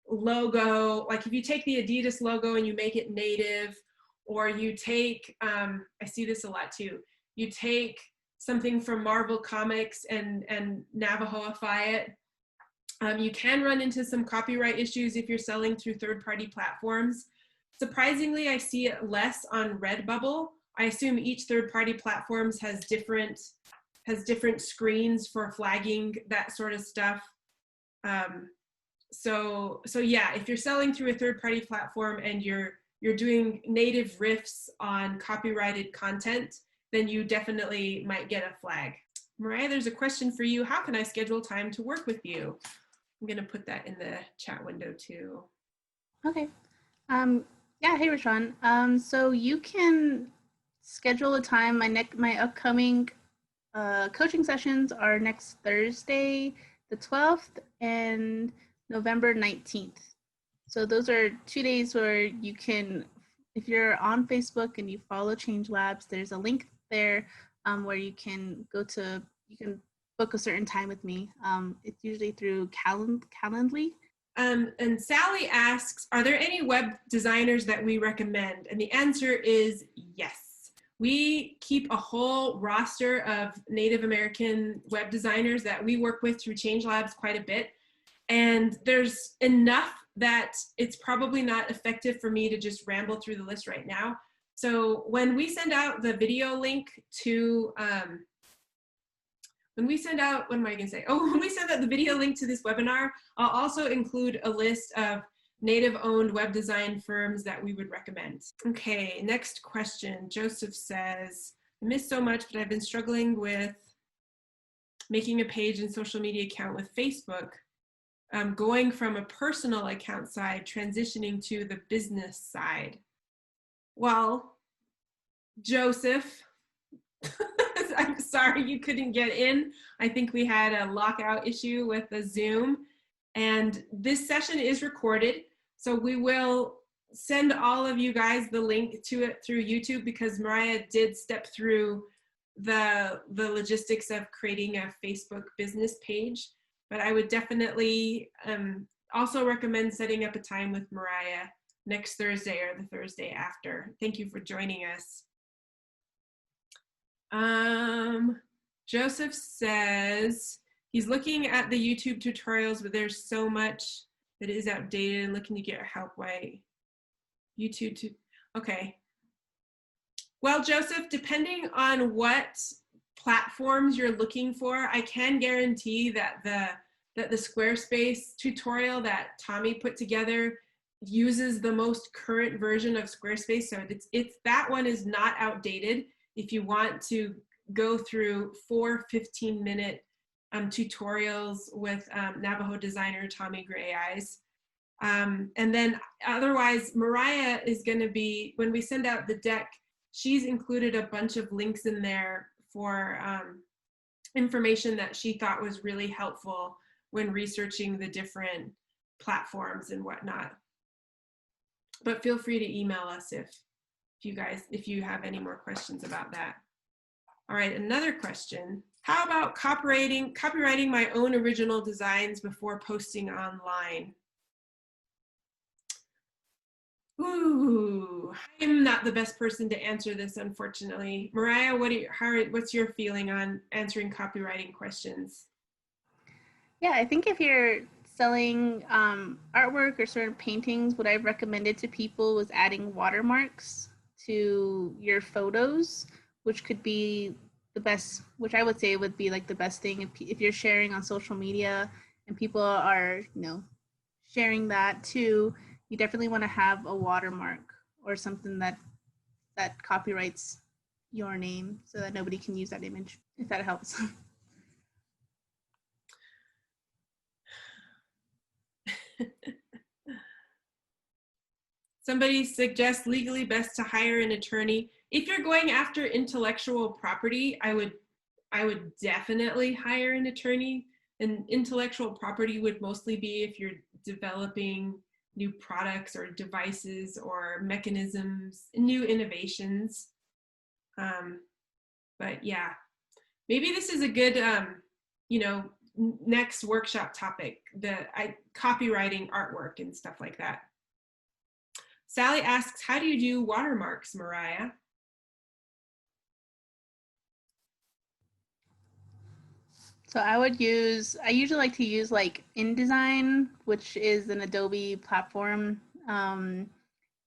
logo. Like if you take the Adidas logo and you make it native, or you take, I see this a lot too, you take something from Marvel Comics and Navajoify it. You can run into some copyright issues if you're selling through third-party platforms. Surprisingly, I see it less on Redbubble. I assume each third-party platforms has different screens for flagging that sort of stuff. So yeah, if you're selling through a third-party platform and you're doing native riffs on copyrighted content, then you definitely might get a flag. Mariah, there's a question for you. How can I schedule time to work with you? I'm gonna put that in the chat window too. Okay. Yeah, hey Rashawn. So you can schedule a time. My upcoming coaching sessions are next Thursday, the 12th, and November 19th. So those are 2 days where you can if you're on Facebook and you follow Change Labs, there's a link there where you can book a certain time with me. It's usually through Calendly. And Sally asks, are there any web designers that we recommend? And the answer is yes. We keep a whole roster of Native American web designers that we work with through Change Labs quite a bit. And there's enough that it's probably not effective for me to just ramble through the list right now. So when we send out the video link to, when we send out the video link to this webinar, I'll also include a list of Native-owned web design firms that we would recommend. Okay, next question. Joseph says, I miss so much, but I've been struggling with making a page and social media account with Facebook. Going from a personal account side, transitioning to the business side. Well, Joseph, I'm sorry you couldn't get in. I think we had a lockout issue with the Zoom, and this session is recorded. So we will send all of you guys the link to it through YouTube, because Mariah did step through the logistics of creating a Facebook business page. But I would definitely also recommend setting up a time with Mariah next Thursday or the Thursday after. Thank you for joining us. Joseph says he's looking at the YouTube tutorials, but there's so much that is outdated and looking to get help. Why YouTube? Okay. Well, Joseph, depending on what platforms you're looking for, I can guarantee that the Squarespace tutorial that Tommy put together uses the most current version of Squarespace. So it's that one is not outdated. If you want to go through 4 15-minute tutorials with Navajo designer Tommy Gray Eyes. And then otherwise, Mariah is going to be, when we send out the deck, she's included a bunch of links in there for information that she thought was really helpful when researching the different platforms and whatnot. But feel free to email us if you have any more questions about that. All right, another question. How about copywriting my own original designs before posting online? Ooh, I'm not the best person to answer this, unfortunately. Mariah, what's your feeling on answering copywriting questions? Yeah, I think if you're selling artwork or certain paintings, what I've recommended to people was adding watermarks to your photos, which could be the best, which I would say would be like the best thing if you're sharing on social media and people are, sharing that too. You definitely want to have a watermark or something that copyrights your name so that nobody can use that image, if that helps. Somebody suggests legally best to hire an attorney. If you're going after intellectual property, I would definitely hire an attorney. And intellectual property would mostly be if you're developing new products or devices or mechanisms, new innovations. But yeah, maybe this is a good, next workshop topic, copywriting artwork and stuff like that. Sally asks, how do you do watermarks, Mariah? So I usually like to use like InDesign, which is an Adobe platform, and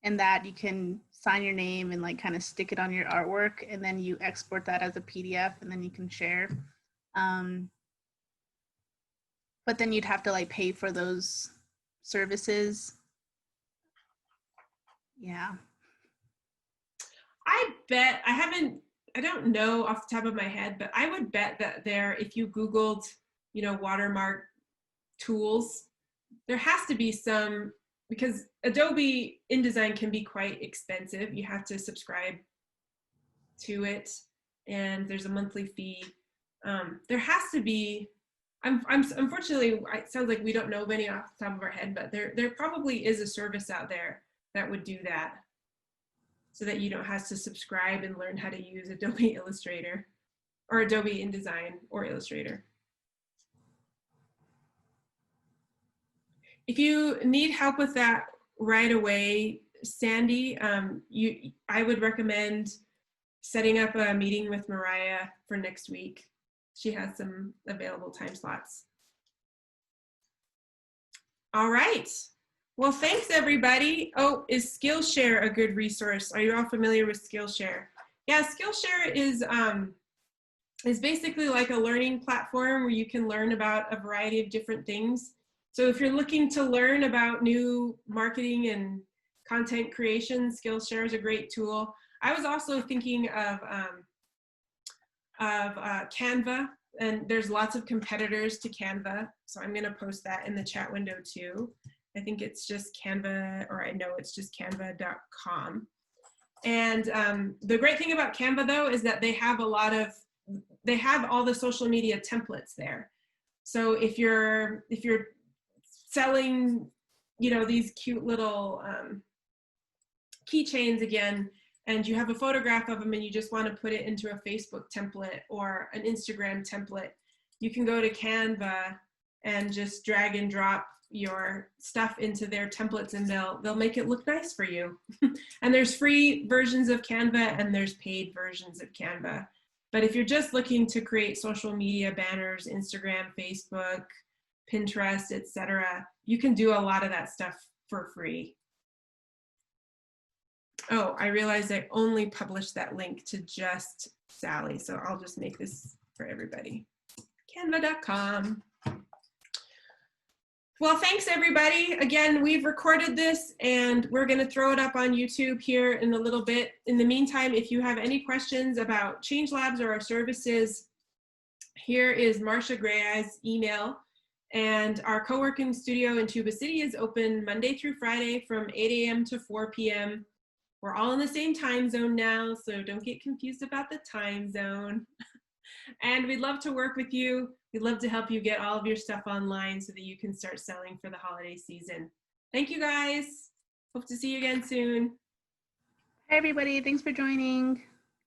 that you can sign your name and like kind of stick it on your artwork, and then you export that as a PDF and then you can share. But then you'd have to like pay for those services. Yeah. I bet, I don't know off the top of my head, but I would bet that if you Googled, watermark tools, there has to be some, because Adobe InDesign can be quite expensive. You have to subscribe to it and there's a monthly fee. There has to be, unfortunately, it sounds like we don't know of any off the top of our head, but there probably is a service out there that would do that. so that you don't have to subscribe and learn how to use Adobe Illustrator or Adobe InDesign or Illustrator. If you need help with that right away, Sandy, I would recommend setting up a meeting with Mariah for next week. She has some available time slots. All right. Well, thanks everybody. Oh, is Skillshare a good resource? Are you all familiar with Skillshare? Yeah, Skillshare is basically like a learning platform where you can learn about a variety of different things. So if you're looking to learn about new marketing and content creation, Skillshare is a great tool. I was also thinking of Canva, and there's lots of competitors to Canva. So I'm going to post that in the chat window too. I think it's just Canva, or I know it's just canva.com. And the great thing about Canva though is that they have all the social media templates there. So if you're selling, these cute little keychains again, and you have a photograph of them and you just want to put it into a Facebook template or an Instagram template, you can go to Canva and just drag and drop your stuff into their templates, and they'll make it look nice for you. And there's free versions of Canva and there's paid versions of Canva. But if you're just looking to create social media banners, Instagram, Facebook, Pinterest, etc., you can do a lot of that stuff for free. Oh, I realized I only published that link to just Sally, so I'll just make this for everybody. Canva.com. Well, thanks everybody. Again, we've recorded this and we're going to throw it up on YouTube here in a little bit. In the meantime, if you have any questions about Change Labs or our services, here is Marcia Gray's email. And our co-working studio in Tuba City is open Monday through Friday from 8 a.m. to 4 p.m. We're all in the same time zone now, so don't get confused about the time zone. And we'd love to work with you. We'd love to help you get all of your stuff online so that you can start selling for the holiday season. Thank you guys. Hope to see you again soon. Hi everybody, thanks for joining.